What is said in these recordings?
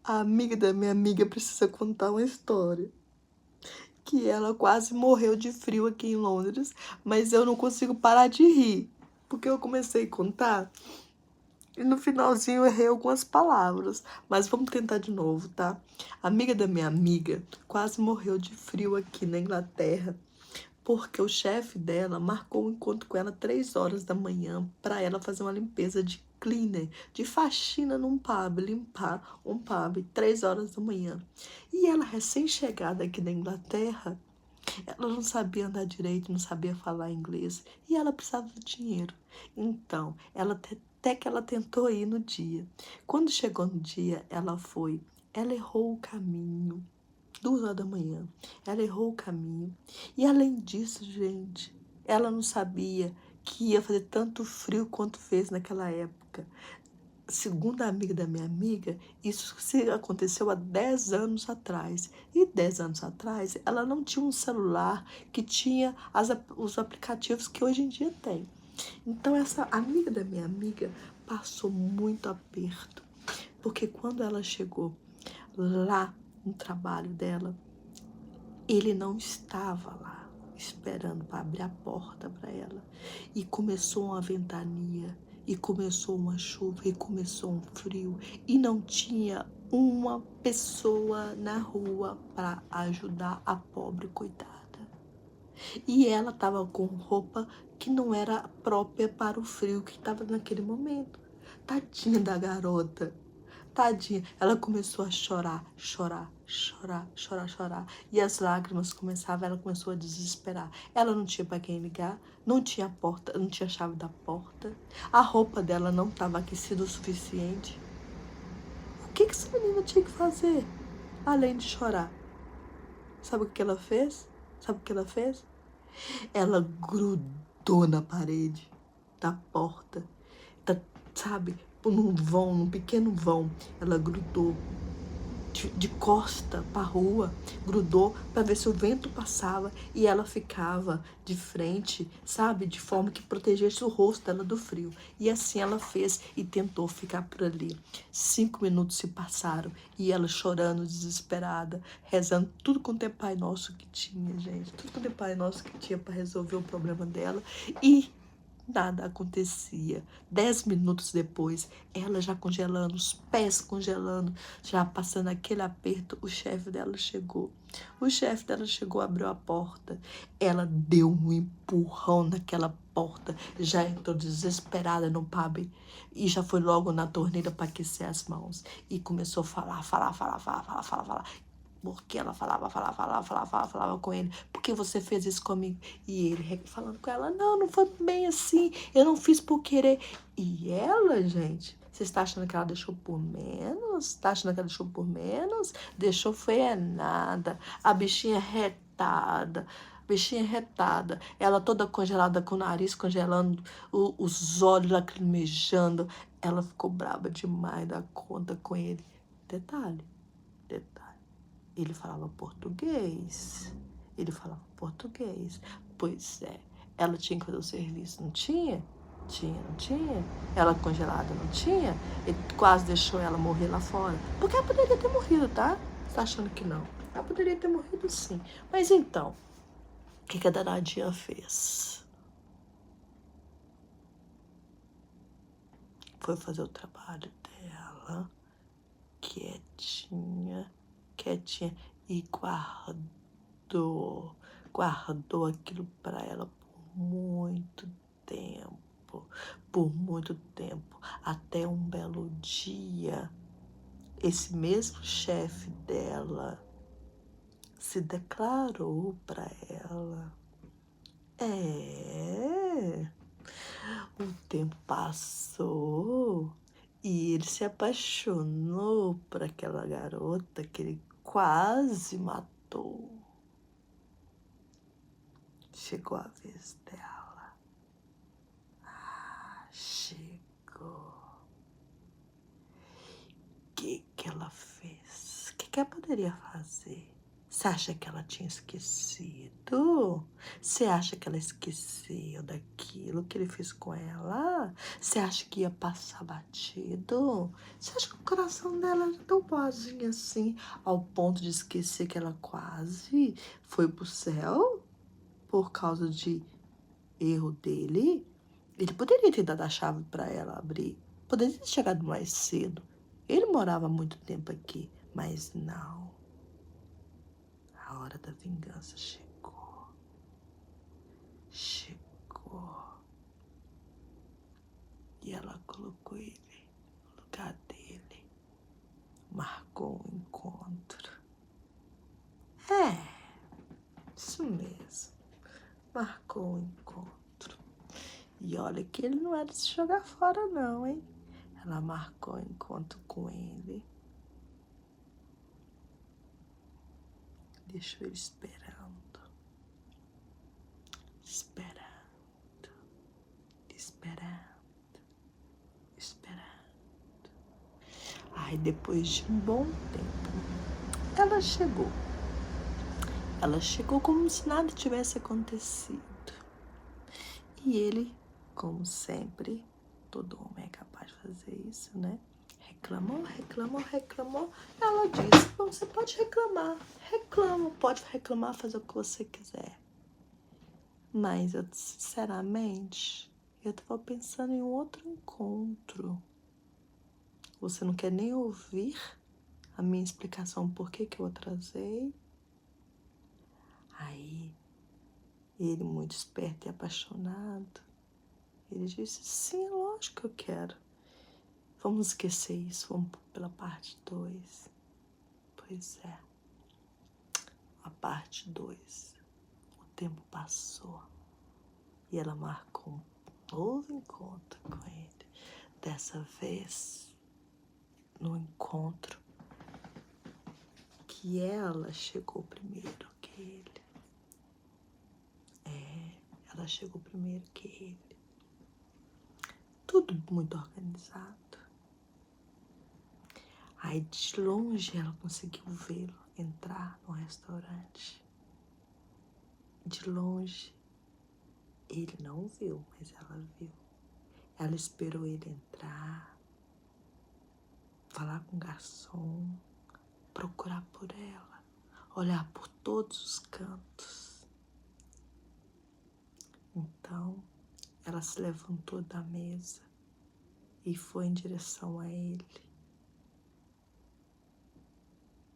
A amiga da minha amiga precisa contar uma história. Que ela quase morreu de frio aqui em Londres, mas eu não consigo parar de rir. Porque eu comecei a contar e no finalzinho eu errei algumas palavras. Mas vamos tentar de novo, tá? A amiga da minha amiga quase morreu de frio aqui na Inglaterra. Porque o chefe dela marcou um encontro com ela 3 horas da manhã para ela fazer uma limpeza de cleaner, de faxina num pub, limpar um pub 3 horas da manhã. E ela, recém-chegada aqui na Inglaterra, ela não sabia andar direito, não sabia falar inglês e ela precisava do dinheiro. Então, até que ela tentou ir no dia. Quando chegou no dia, ela foi. Ela errou o caminho. 2 horas da manhã. Ela errou o caminho. E além disso, gente, ela não sabia que ia fazer tanto frio quanto fez naquela época. Segundo a amiga da minha amiga, isso aconteceu há 10 anos atrás. E 10 anos atrás, ela não tinha um celular que tinha os aplicativos que hoje em dia tem. Então, essa amiga da minha amiga passou muito aperto. Porque quando ela chegou lá no trabalho dela, ele não estava lá esperando para abrir a porta para ela. E começou uma ventania, e começou uma chuva, e começou um frio. E não tinha uma pessoa na rua para ajudar a pobre coitada. E ela estava com roupa que não era própria para o frio que estava naquele momento. Tadinha da garota. Tadinha, ela começou a chorar, chorar, chorar, chorar, chorar. E as lágrimas começavam, ela começou a desesperar. Ela não tinha para quem ligar, não tinha porta, não tinha chave da porta. A roupa dela não estava aquecida o suficiente. O que essa menina tinha que fazer? Além de chorar. Sabe o que ela fez? Sabe o que ela fez? Ela grudou na parede da porta, sabe? Num vão, num pequeno vão, ela grudou de costa para a rua, grudou para ver se o vento passava e ela ficava de frente, sabe? De forma que protegesse o rosto dela do frio. E assim ela fez e tentou ficar por ali. 5 minutos se passaram e ela chorando, desesperada, rezando tudo quanto é Pai Nosso que tinha, gente. Tudo quanto é Pai Nosso que tinha para resolver o problema dela. E nada acontecia. 10 minutos depois, ela já congelando, os pés congelando, já passando aquele aperto, o chefe dela chegou. O chefe dela chegou, abriu a porta. Ela deu um empurrão naquela porta, já entrou desesperada no pub e já foi logo na torneira para aquecer as mãos. E começou a falar. Porque ela falava com ele. Por que você fez isso comigo? E ele falando com ela, não foi bem assim. Eu não fiz por querer. E ela, gente, você está achando que ela deixou por menos? Está achando que ela deixou por menos? Deixou foi é nada. A bichinha retada. Bichinha retada. Ela toda congelada, com o nariz congelando, os olhos lacrimejando. Ela ficou braba demais da conta com ele. Detalhe. Ele falava português. Ele falava português. Pois é. Ela tinha que fazer o serviço, não tinha? Não tinha. Ela congelada, não tinha? Ele quase deixou ela morrer lá fora. Porque ela poderia ter morrido, tá? Você tá achando que não? Ela poderia ter morrido sim. Mas então, o que a danadinha fez? Foi fazer o trabalho dela, quietinha, e guardou aquilo para ela por muito tempo, até um belo dia, esse mesmo chefe dela se declarou para ela. O tempo passou e ele se apaixonou por aquela garota que ele quase matou. Chegou a vez dela. Chegou. O que ela fez? O que ela poderia fazer? Você acha que ela tinha esquecido? Você acha que ela esqueceu daquilo que ele fez com ela? Você acha que ia passar batido? Você acha que o coração dela era tão boazinho assim, ao ponto de esquecer que ela quase foi pro céu por causa de erro dele? Ele poderia ter dado a chave para ela abrir. Poderia ter chegado mais cedo. Ele morava há muito tempo aqui, mas não. A hora da vingança chegou. Chegou. E ela colocou ele no lugar dele. Marcou um encontro. Isso mesmo. Marcou um encontro. E olha que ele não era de se jogar fora não, hein? Ela marcou um encontro com ele. Deixou ele esperando. Esperando. Aí depois de um bom tempo, ela chegou. Ela chegou como se nada tivesse acontecido. E ele, como sempre, todo homem é capaz de fazer isso, né? Reclamou. Ela disse, bom, você pode reclamar. Reclama, pode reclamar, fazer o que você quiser. Mas eu, sinceramente, eu tava pensando em um outro encontro. Você não quer nem ouvir a minha explicação por que eu atrasei? Aí, ele, muito esperto e apaixonado, ele disse, sim, lógico que eu quero. Vamos esquecer isso, vamos pela parte 2. Pois é, a parte 2. O tempo passou e ela marcou um novo encontro com ele. Dessa vez, no encontro que ela chegou primeiro que ele. Ela chegou primeiro que ele. Tudo muito organizado. Aí de longe ela conseguiu vê-lo entrar no restaurante. De longe ele não viu, mas ela viu. Ela esperou ele entrar, falar com o garçom, procurar por ela, olhar por todos os cantos. Então ela se levantou da mesa e foi em direção a ele.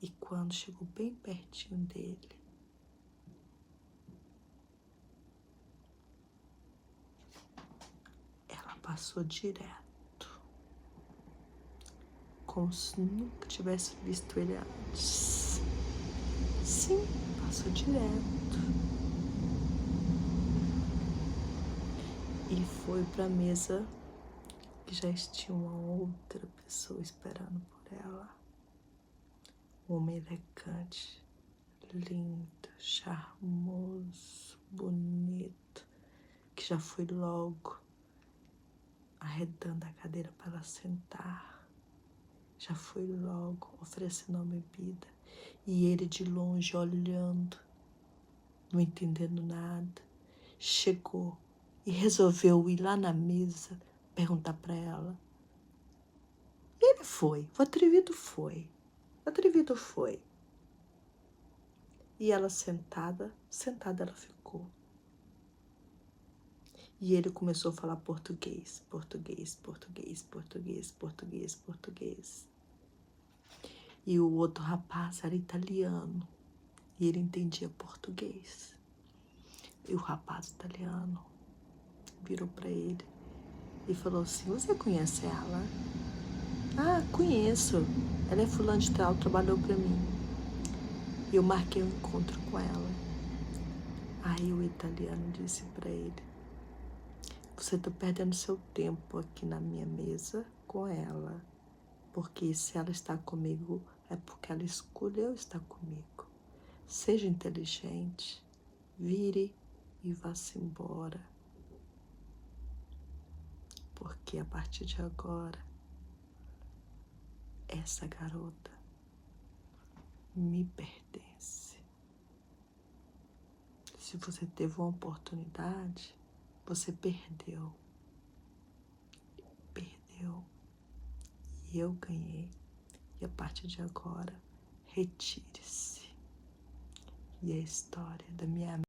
E quando chegou bem pertinho dele, ela passou direto, como se nunca tivesse visto ele antes. Sim, passou direto. E foi para a mesa que já tinha uma outra pessoa esperando por ela. Um homem elegante, lindo, charmoso, bonito, que já foi logo arredando a cadeira para ela sentar. Já foi logo oferecendo uma bebida. E ele de longe olhando, não entendendo nada, chegou e resolveu ir lá na mesa perguntar para ela. E ele foi, o atrevido foi. E ela sentada ela ficou. E ele começou a falar português. E o outro rapaz era italiano. E ele entendia português. E o rapaz italiano virou para ele e falou assim, você conhece ela? Ah, conheço. Ela é fulana de tal, trabalhou para mim. E eu marquei um encontro com ela. Aí o italiano disse para ele, você está perdendo seu tempo aqui na minha mesa com ela. Porque se ela está comigo, é porque ela escolheu estar comigo. Seja inteligente, vire e vá-se embora. Porque a partir de agora, essa garota me pertence. Se você teve uma oportunidade, você perdeu. Perdeu. E eu ganhei. E a partir de agora, retire-se. E a história da minha